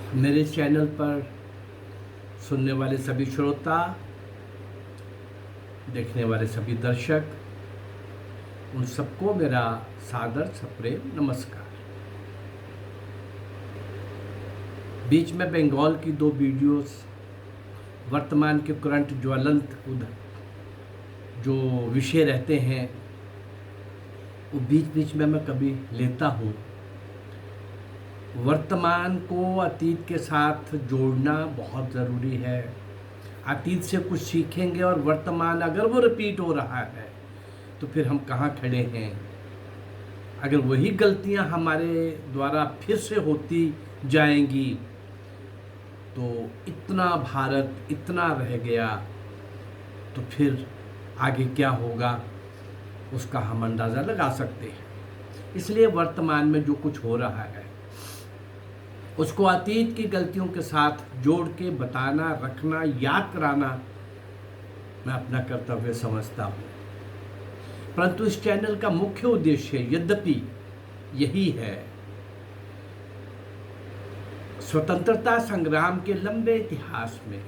मेरे चैनल पर सुनने वाले सभी श्रोता, देखने वाले सभी दर्शक, उन सबको मेरा सादर सप्रेम नमस्कार। बीच में बंगाल की 2 वीडियोस, वर्तमान के करंट ज्वलंत जो विषय रहते हैं वो बीच बीच में मैं कभी लेता हूँ। वर्तमान को अतीत के साथ जोड़ना बहुत ज़रूरी है। अतीत से कुछ सीखेंगे और वर्तमान अगर वो रिपीट हो रहा है तो फिर हम कहाँ खड़े हैं। अगर वही गलतियाँ हमारे द्वारा फिर से होती जाएंगी तो इतना भारत इतना रह गया, तो फिर आगे क्या होगा उसका हम अंदाज़ा लगा सकते हैं। इसलिए वर्तमान में जो कुछ हो रहा है उसको अतीत की गलतियों के साथ जोड़ के बताना, रखना, याद कराना मैं अपना कर्तव्य समझता हूँ। परंतु इस चैनल का मुख्य उद्देश्य यद्यपि यही है, स्वतंत्रता संग्राम के लंबे इतिहास में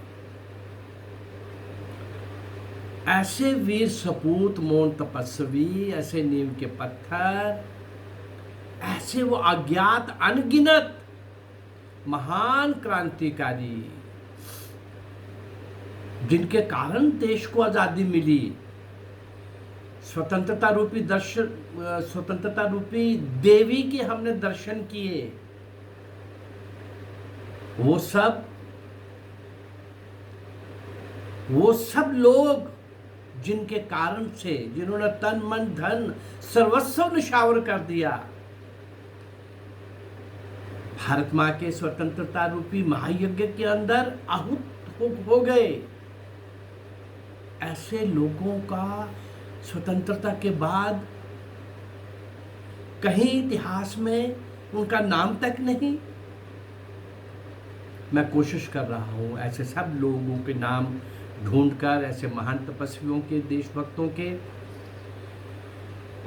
ऐसे वीर सपूत, मौन तपस्वी, ऐसे नींव के पत्थर, ऐसे वो अज्ञात अनगिनत महान क्रांतिकारी जिनके कारण देश को आजादी मिली, स्वतंत्रता रूपी देवी के हमने दर्शन किए, वो सब लोग जिनके कारण से, जिन्होंने तन मन धन सर्वस्व निछावर कर दिया, भारत माँ के स्वतंत्रता रूपी महायज्ञ के अंदर आहूत हो गए। ऐसे लोगों का स्वतंत्रता के बाद कहीं इतिहास में उनका नाम तक नहीं। मैं कोशिश कर रहा हूँ ऐसे सब लोगों के नाम ढूंढकर, ऐसे महान तपस्वियों के, देशभक्तों के,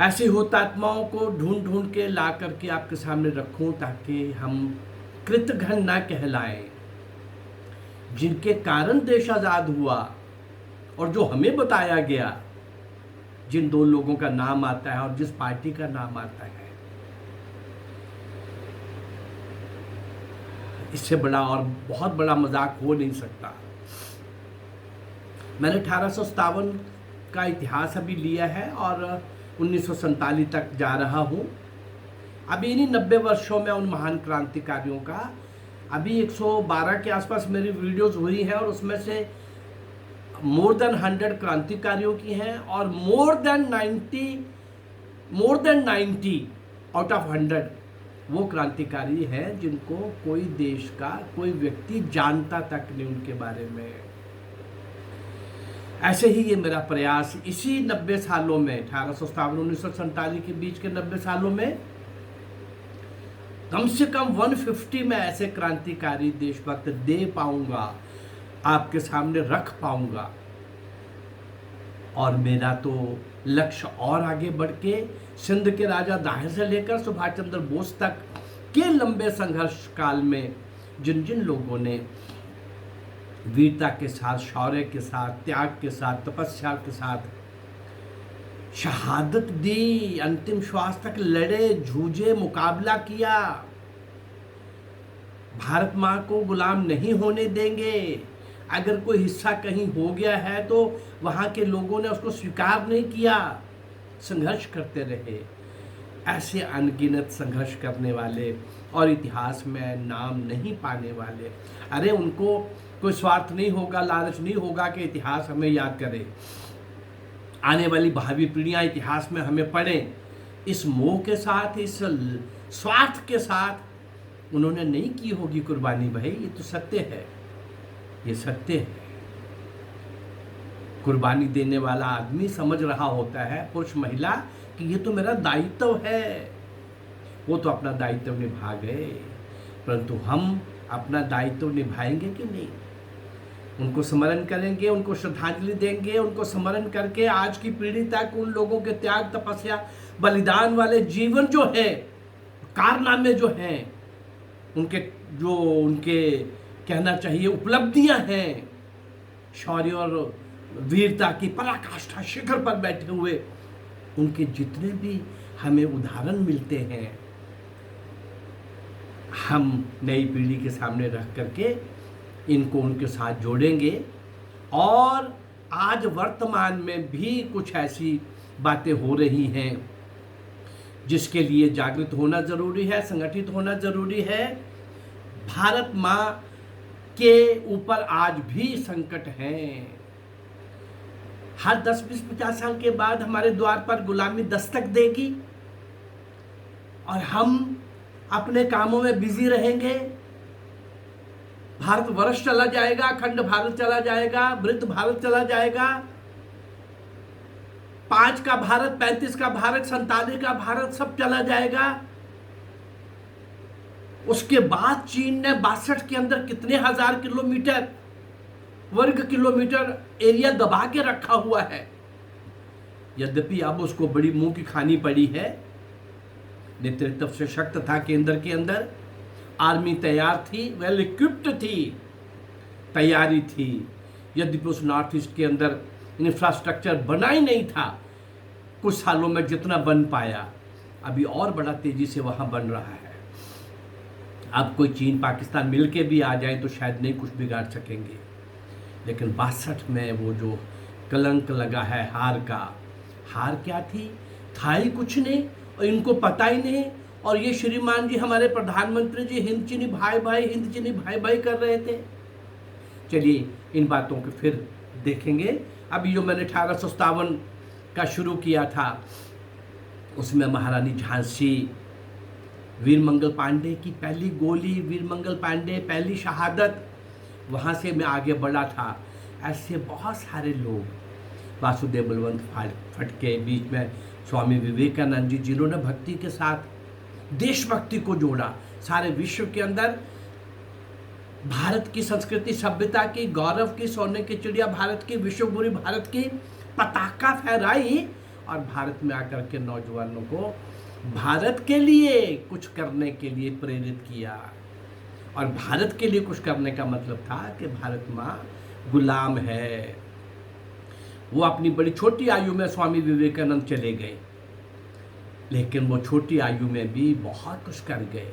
ऐसे हुतात्माओं को ढूंढ के ला करके आपके सामने रखूं ताकि हम कृतघ्न ना कहलाएं, जिनके कारण देश आज़ाद हुआ और जो हमें बताया गया, जिन 2 लोगों का नाम आता है और जिस पार्टी का नाम आता है, इससे बड़ा और बहुत बड़ा मजाक हो नहीं सकता। मैंने 1857 का इतिहास अभी लिया है और 1947 तक जा रहा हूँ। अभी इन्हीं 90 वर्षों में उन महान क्रांतिकारियों का अभी 112 के आसपास मेरी वीडियोस हुई हैं और उसमें से मोर देन 100 क्रांतिकारियों की हैं और मोर देन 90 आउट ऑफ 100 वो क्रांतिकारी हैं जिनको कोई देश का कोई व्यक्ति जानता तक नहीं उनके बारे में। ऐसे ही ये मेरा प्रयास इसी 90 सालों में, 1857 1947 के बीच के 90 सालों में कम से कम 150 में ऐसे क्रांतिकारी देशभक्त दे पाऊंगा, आपके सामने रख पाऊंगा। और मेरा तो लक्ष्य और आगे बढ़ के सिंध के राजा दाहिर से लेकर सुभाष चंद्र बोस तक के लंबे संघर्ष काल में जिन जिन लोगों ने वीरता के साथ, शौर्य के साथ, त्याग के साथ, तपस्या के साथ शहादत दी, अंतिम श्वास तक लड़े, जूझे, मुकाबला किया, भारत माँ को गुलाम नहीं होने देंगे। अगर कोई हिस्सा कहीं हो गया है तो वहाँ के लोगों ने उसको स्वीकार नहीं किया, संघर्ष करते रहे। ऐसे अनगिनत संघर्ष करने वाले और इतिहास में नाम नहीं पाने वाले, अरे उनको कोई स्वार्थ नहीं होगा, लालच नहीं होगा कि इतिहास हमें याद करे, आने वाली भावी पीढ़ियाँ इतिहास में हमें पढ़ें। इस मोह के साथ, इस स्वार्थ के साथ उन्होंने नहीं की होगी कुर्बानी। भाई ये तो सत्य है, ये सत्य है। कुर्बानी देने वाला आदमी समझ रहा होता है, पुरुष महिला, कि ये तो मेरा दायित्व है। वो तो अपना दायित्व निभा गए, परंतु हम अपना दायित्व निभाएंगे कि नहीं? उनको स्मरण करेंगे, उनको श्रद्धांजलि देंगे, उनको स्मरण करके आज की पीढ़ी तक उन लोगों के त्याग, तपस्या, बलिदान वाले जीवन जो है, कारनामे जो हैं, उनके जो उनके कहना चाहिए उपलब्धियां हैं, शौर्य और वीरता की पराकाष्ठा शिखर पर बैठे हुए, उनके जितने भी हमें उदाहरण मिलते हैं, हम नई पीढ़ी के सामने रख करके इनको उनके साथ जोड़ेंगे। और आज वर्तमान में भी कुछ ऐसी बातें हो रही हैं जिसके लिए जागृत होना ज़रूरी है, संगठित होना ज़रूरी है। भारत माँ के ऊपर आज भी संकट हैं। हर 10, 20, 50 साल के बाद हमारे द्वार पर गुलामी दस्तक देगी और हम अपने कामों में बिजी रहेंगे। भारत वर्ष चला जाएगा, अखंड भारत चला जाएगा, वृद्ध भारत चला जाएगा, 5 का भारत, 35 का भारत, 97 का भारत, सब चला जाएगा। उसके बाद चीन ने 62 के अंदर कितने हजार किलोमीटर वर्ग किलोमीटर एरिया दबा के रखा हुआ है। यद्यपि अब उसको बड़ी मुंह की खानी पड़ी है। नेतृत्व से शक्त था केंद्र के अंदर, आर्मी तैयार थी, वेल इक्विप्ड थी, तैयारी थी। यद्यपि उस नॉर्थ ईस्ट के अंदर इंफ्रास्ट्रक्चर बना ही नहीं था कुछ सालों में जितना बन पाया, अभी और बड़ा तेजी से वहाँ बन रहा है। अब कोई चीन पाकिस्तान मिल के भी आ जाए तो शायद नहीं कुछ बिगाड़ सकेंगे, लेकिन 62 में वो जो कलंक लगा है हार का, हार क्या थी, था ही कुछ नहीं और इनको पता ही नहीं। और ये श्रीमान जी हमारे प्रधानमंत्री जी हिंद चीनी भाई भाई, हिंद चीनी भाई भाई कर रहे थे। चलिए इन बातों को फिर देखेंगे। अभी जो मैंने 1857 का शुरू किया था उसमें महारानी झांसी, वीरमंगल पांडे की पहली गोली, वीरमंगल पांडे पहली शहादत, वहाँ से मैं आगे बढ़ा था। ऐसे बहुत सारे लोग, वासुदेव बलवंत फटके, बीच में स्वामी विवेकानंद जी, जिन्होंने भक्ति के साथ देशभक्ति को जोड़ा, सारे विश्व के अंदर भारत की संस्कृति सभ्यता की, गौरव की, सोने की चिड़िया भारत की, विश्वगुरु भारत की पताका फहराई और भारत में आकर के नौजवानों को भारत के लिए कुछ करने के लिए प्रेरित किया। और भारत के लिए कुछ करने का मतलब था कि भारत माँ गुलाम है। वो अपनी बड़ी छोटी आयु में स्वामी विवेकानंद चले गए, लेकिन वो छोटी आयु में भी बहुत कुछ कर गए।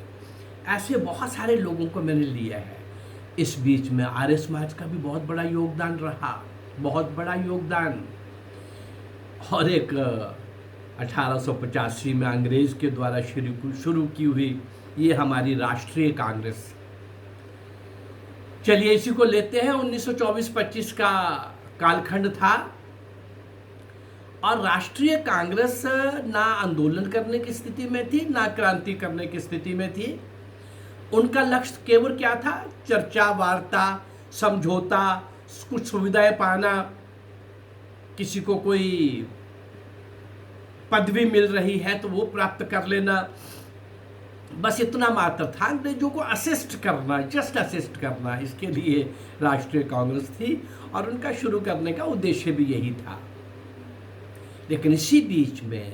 ऐसे बहुत सारे लोगों को मैंने लिया है। इस बीच में आर्य समाज का भी बहुत बड़ा योगदान रहा, बहुत बड़ा योगदान। और एक 1885 में अंग्रेज के द्वारा शुरू की हुई ये हमारी राष्ट्रीय कांग्रेस। चलिए इसी को लेते हैं। 1924-25 का कालखंड था और राष्ट्रीय कांग्रेस ना आंदोलन करने की स्थिति में थी, ना क्रांति करने की स्थिति में थी। उनका लक्ष्य केवल क्या था, चर्चा, वार्ता, समझौता, कुछ सुविधाएं पाना, किसी को कोई पदवी मिल रही है तो वो प्राप्त कर लेना, बस इतना मात्र था। अंग्रेजों को असिस्ट करना, जस्ट असिस्ट करना, इसके लिए राष्ट्रीय कांग्रेस थी और उनका शुरू करने का उद्देश्य भी यही था। लेकिन इसी बीच में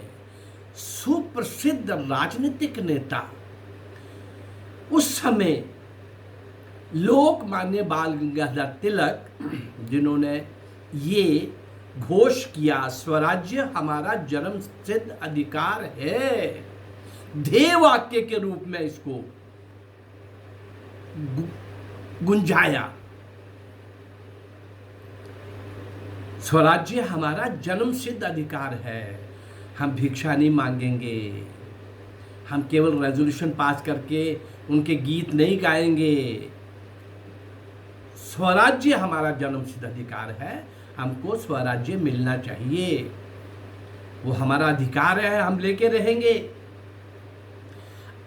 सुप्रसिद्ध राजनीतिक नेता उस समय लोकमान्य बाल गंगाधर तिलक, जिन्होंने ये घोष किया स्वराज्य हमारा जन्मसिद्ध अधिकार है, ध्येय वाक्य के रूप में इसको गुंजाया। स्वराज्य हमारा जन्मसिद्ध अधिकार है, हम भिक्षा नहीं मांगेंगे, हम केवल रेजोल्यूशन पास करके उनके गीत नहीं गाएंगे। स्वराज्य हमारा जन्मसिद्ध अधिकार है, हमको स्वराज्य मिलना चाहिए, वो हमारा अधिकार है, हम लेके रहेंगे।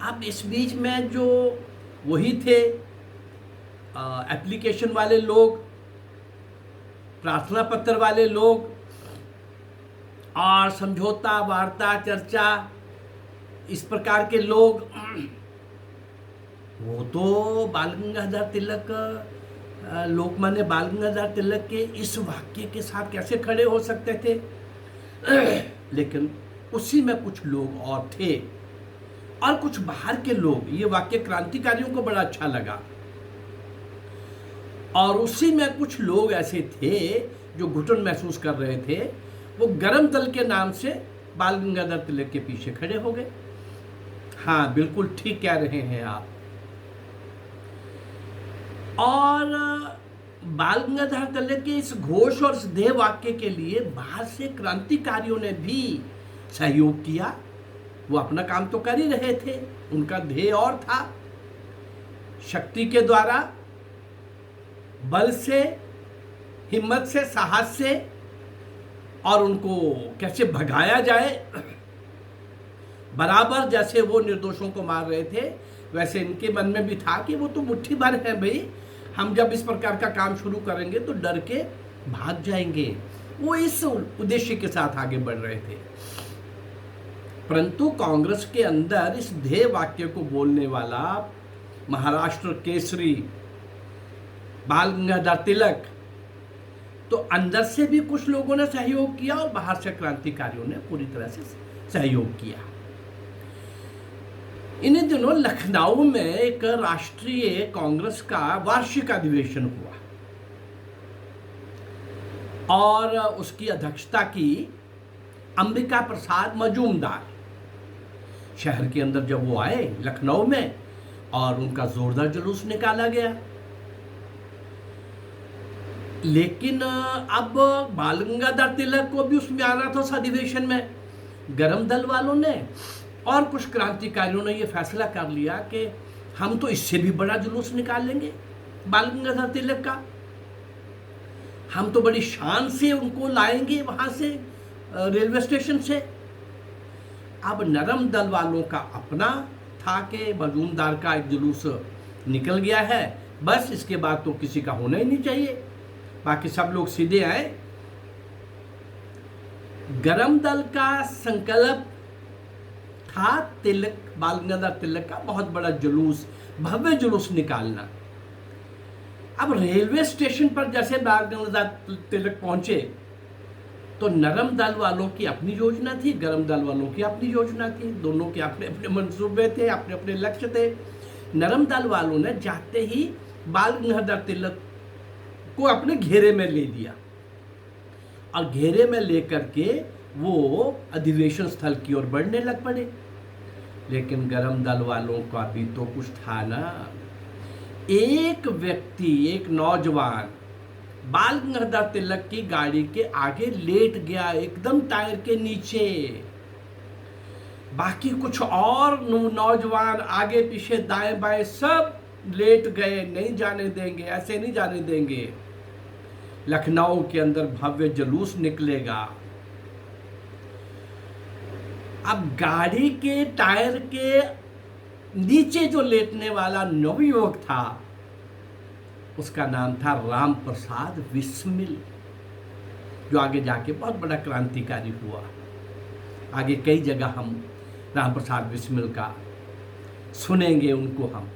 अब इस बीच में जो वही थे एप्लीकेशन वाले लोग, प्रार्थना पत्र वाले लोग और समझौता, वार्ता, चर्चा, इस प्रकार के लोग, वो तो बाल गंगाधर तिलक, लोकमान्य बाल गंगाधर तिलक के इस वाक्य के साथ कैसे खड़े हो सकते थे। लेकिन उसी में कुछ लोग और थे और कुछ बाहर के लोग, ये वाक्य क्रांतिकारियों को बड़ा अच्छा लगा, और उसी में कुछ लोग ऐसे थे जो घुटन महसूस कर रहे थे, वो गरम दल के नाम से बाल गंगाधर तिलक के पीछे खड़े हो गए। हाँ, बिल्कुल ठीक कह रहे हैं आप। और बाल गंगाधर तिलक के इस घोष और इस ध्येय वाक्य के लिए बाहर से क्रांतिकारियों ने भी सहयोग किया। वो अपना काम तो कर ही रहे थे, उनका ध्येय और था, शक्ति के द्वारा, बल से, हिम्मत से, साहस से, और उनको कैसे भगाया जाए। बराबर जैसे वो निर्दोषों को मार रहे थे, वैसे इनके मन में भी था कि वो तो मुट्ठी भर है भाई, हम जब इस प्रकार का काम शुरू करेंगे तो डर के भाग जाएंगे। वो इस उद्देश्य के साथ आगे बढ़ रहे थे। परंतु कांग्रेस के अंदर इस ध्येय वाक्य को बोलने वाला महाराष्ट्र केसरी बाल गंगाधर तिलक, तो अंदर से भी कुछ लोगों ने सहयोग किया और बाहर से क्रांतिकारियों ने पूरी तरह से सहयोग किया। इन दिनों लखनऊ में एक राष्ट्रीय कांग्रेस का वार्षिक अधिवेशन हुआ और उसकी अध्यक्षता की अंबिका प्रसाद मजूमदार। शहर के अंदर जब वो आए लखनऊ में, और उनका जोरदार जुलूस निकाला गया। लेकिन अब बाल गंगाधर तिलक को भी उसमें आना था उस अधिवेशन में। गरम दल वालों ने और कुछ क्रांतिकारियों ने यह फैसला कर लिया कि हम तो इससे भी बड़ा जुलूस निकाल लेंगे बाल गंगाधर तिलक का, हम तो बड़ी शान से उनको लाएंगे वहां से रेलवे स्टेशन से। अब नरम दल वालों का अपना था कि मजूमदार का एक जुलूस निकल गया है, बस इसके बाद तो किसी का होना ही नहीं चाहिए, बाकी सब लोग सीधे आए। गरम दल का संकल्प था तिलक, बाल गंगाधर तिलक का बहुत बड़ा जुलूस, भव्य जुलूस निकालना। अब रेलवे स्टेशन पर जैसे बाल गंगाधर तिलक पहुंचे तो नरम दल वालों की अपनी योजना थी, गरम दल वालों की अपनी योजना थी, दोनों के अपने अपने मंसूबे थे, अपने अपने लक्ष्य थे। नरम दल वालों ने जाते ही बाल गंगाधर तिलक को अपने घेरे में ले लिया और घेरे में लेकर के वो अधिवेशन स्थल की ओर बढ़ने लग पड़े। लेकिन गरम दल वालों का भी तो कुछ था ना। एक व्यक्ति, एक नौजवान बाल गंगाधर तिलक की गाड़ी के आगे लेट गया, एकदम टायर के नीचे। बाकी कुछ और नौजवान आगे पीछे दाएं बाएं सब लेट गए। नहीं जाने देंगे, ऐसे नहीं जाने देंगे। लखनऊ के अंदर भव्य जुलूस निकलेगा। अब गाड़ी के टायर के नीचे जो लेटने वाला नवयुवक था, उसका नाम था राम प्रसाद बिस्मिल, जो आगे जाके बहुत बड़ा क्रांतिकारी हुआ। आगे कई जगह हम राम प्रसाद बिस्मिल का सुनेंगे उनको हम।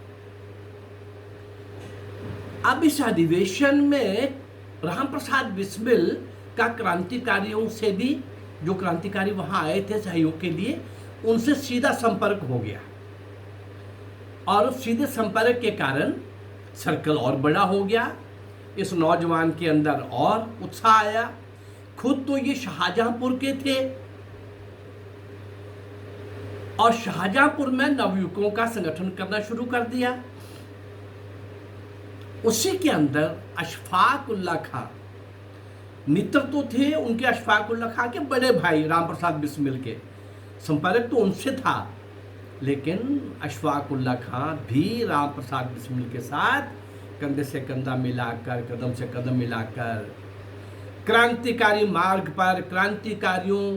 अब इस अधिवेशन में राम प्रसाद बिस्मिल का क्रांतिकारियों से भी, जो क्रांतिकारी वहां आए थे सहयोग के लिए, उनसे सीधा संपर्क हो गया और उस सीधे संपर्क के कारण सर्कल और बड़ा हो गया। इस नौजवान के अंदर और उत्साह आया। खुद तो ये शाहजहांपुर के थे और शाहजहांपुर में नवयुवकों का संगठन करना शुरू कर दिया। उसी के अंदर अशफाक उल्लाह खां मित्र तो थे उनके, अशफाक उल्लाह खां के बड़े भाई राम प्रसाद बिस्मिल के, संपर्क तो उनसे था। लेकिन अशफाक उल्लाह खां भी राम प्रसाद बिस्मिल के साथ कंधे से कंधा मिलाकर, कदम से कदम मिलाकर क्रांतिकारी मार्ग पर क्रांतिकारियों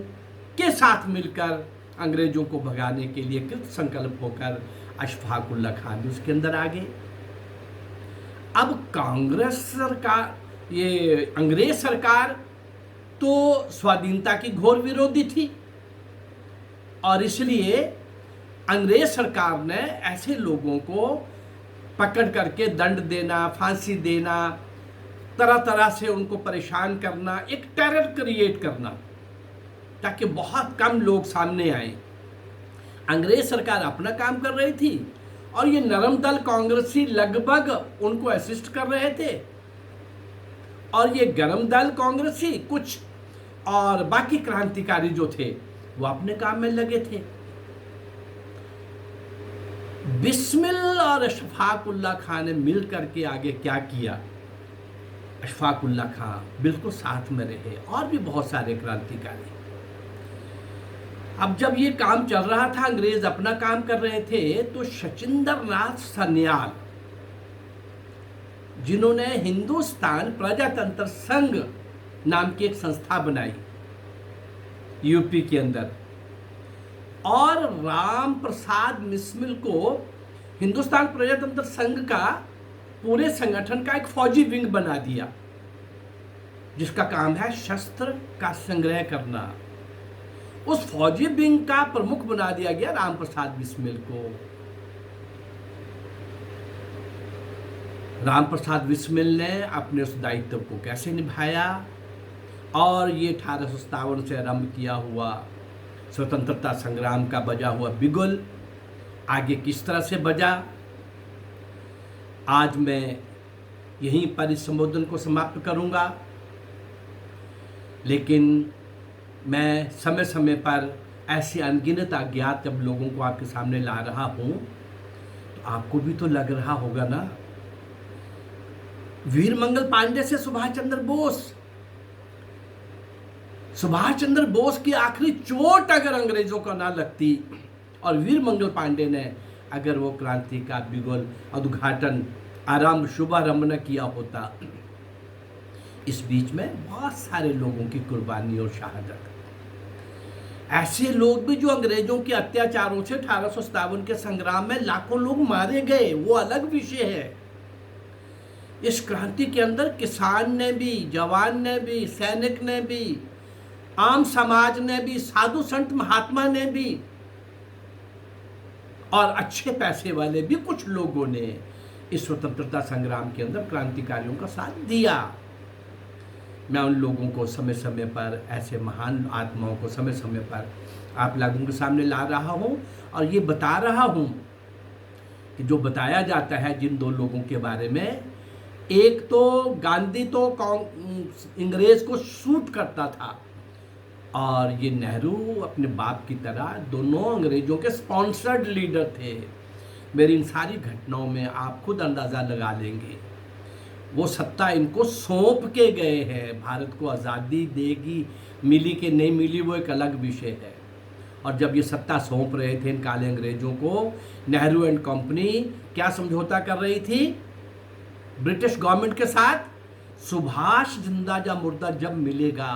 के साथ मिलकर अंग्रेजों को भगाने के लिए कृत संकल्प होकर अशफाक उल्लाह खां भी उसके अंदर आ गए। अब कांग्रेस सरकार, ये अंग्रेज सरकार तो स्वाधीनता की घोर विरोधी थी और इसलिए अंग्रेज सरकार ने ऐसे लोगों को पकड़ करके दंड देना, फांसी देना, तरह तरह से उनको परेशान करना, एक टेरर क्रिएट करना ताकि बहुत कम लोग सामने आए। अंग्रेज सरकार अपना काम कर रही थी और ये नरम दल कांग्रेसी लगभग उनको असिस्ट कर रहे थे, और ये गरम दल कांग्रेसी कुछ और बाकी क्रांतिकारी जो थे वो अपने काम में लगे थे। बिस्मिल और अशफाकुल्ला खान ने मिल करके आगे क्या किया? अशफाकुल्ला खान बिल्कुल साथ में रहे और भी बहुत सारे क्रांतिकारी। अब जब ये काम चल रहा था, अंग्रेज अपना काम कर रहे थे, तो शचिंद्र नाथ सन्याल, जिन्होंने हिंदुस्तान प्रजातंत्र संघ नाम की एक संस्था बनाई यूपी के अंदर, और राम प्रसाद बिस्मिल को हिंदुस्तान प्रजातंत्र संघ का पूरे संगठन का एक फौजी विंग बना दिया, जिसका काम है शस्त्र का संग्रह करना। उस फौजी विंग का प्रमुख बना दिया गया राम प्रसाद बिस्मिल को। राम प्रसाद बिस्मिल ने अपने उस दायित्व को कैसे निभाया, और ये 1857 से आरंभ किया हुआ स्वतंत्रता संग्राम का बजा हुआ बिगुल आगे किस तरह से बजा, आज मैं यहीं पर इस संबोधन को समाप्त करूंगा। लेकिन मैं समय समय पर ऐसे अनगिनत अज्ञात जब लोगों को आपके सामने ला रहा हूं, तो आपको भी तो लग रहा होगा ना, वीरमंगल पांडे से सुभाष चंद्र बोस, सुभाष चंद्र बोस की आखिरी चोट अगर अंग्रेजों को ना लगती और वीरमंगल पांडे ने अगर वो क्रांति का बिगुल उद्घाटन आरंभ शुभारंभ न किया होता, इस बीच में बहुत सारे लोगों की कुर्बानी और शहादत, ऐसे लोग भी जो अंग्रेजों के अत्याचारों से 1857 के संग्राम में लाखों लोग मारे गए, वो अलग विषय है। इस क्रांति के अंदर किसान ने भी, जवान ने भी, सैनिक ने भी, आम समाज ने भी, साधु संत महात्मा ने भी, और अच्छे पैसे वाले भी कुछ लोगों ने इस स्वतंत्रता संग्राम के अंदर क्रांतिकारियों का साथ दिया। मैं उन लोगों को समय समय पर, ऐसे महान आत्माओं को समय समय पर आप लोगों के सामने ला रहा हूं, और ये बता रहा हूं कि जो बताया जाता है जिन दो लोगों के बारे में, एक तो गांधी तो अंग्रेज को शूट करता था, और ये नेहरू अपने बाप की तरह दोनों अंग्रेजों के स्पॉन्सर्ड लीडर थे। मेरी इन सारी घटनाओं में आप खुद अंदाज़ा लगा लेंगे, वो सत्ता इनको सौंप के गए हैं। भारत को आज़ादी देगी, मिली कि नहीं मिली वो एक अलग विषय है। और जब ये सत्ता सौंप रहे थे इन काले अंग्रेजों को, नेहरू एंड कंपनी क्या समझौता कर रही थी ब्रिटिश गवर्नमेंट के साथ? सुभाष जिंदा या मुर्दा जब मिलेगा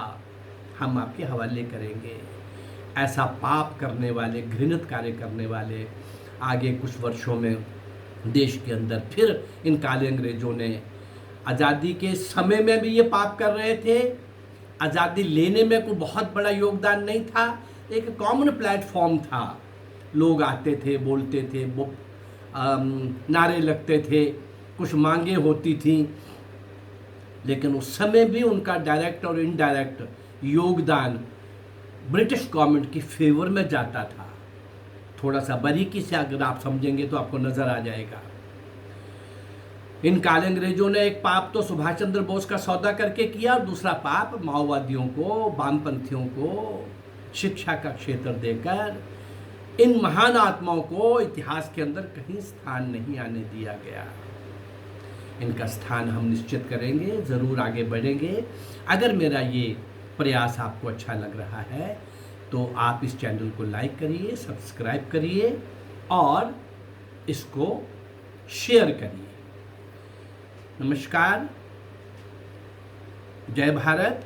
हम आपके हवाले करेंगे। ऐसा पाप करने वाले, घृणित कार्य करने वाले आगे कुछ वर्षों में देश के अंदर फिर इन काले अंग्रेजों ने, आज़ादी के समय में भी ये पाप कर रहे थे, आज़ादी लेने में कोई बहुत बड़ा योगदान नहीं था, एक कॉमन प्लेटफॉर्म था, लोग आते थे, बोलते थे, नारे लगते थे, कुछ मांगे होती थी, लेकिन उस समय भी उनका डायरेक्ट और इनडायरेक्ट योगदान ब्रिटिश गवर्नमेंट की फेवर में जाता था। थोड़ा सा बारीकी से अगर आप समझेंगे तो आपको नजर आ जाएगा। इन काले अंग्रेजों ने एक पाप तो सुभाष चंद्र बोस का सौदा करके किया, और दूसरा पाप माओवादियों को, वामपंथियों को शिक्षा का क्षेत्र देकर इन महान आत्माओं को इतिहास के अंदर कहीं स्थान नहीं आने दिया गया। इनका स्थान हम निश्चित करेंगे, ज़रूर आगे बढ़ेंगे। अगर मेरा ये प्रयास आपको अच्छा लग रहा है तो आप इस चैनल को लाइक करिए, सब्सक्राइब करिए और इसको शेयर करिए। नमस्कार, जय भारत।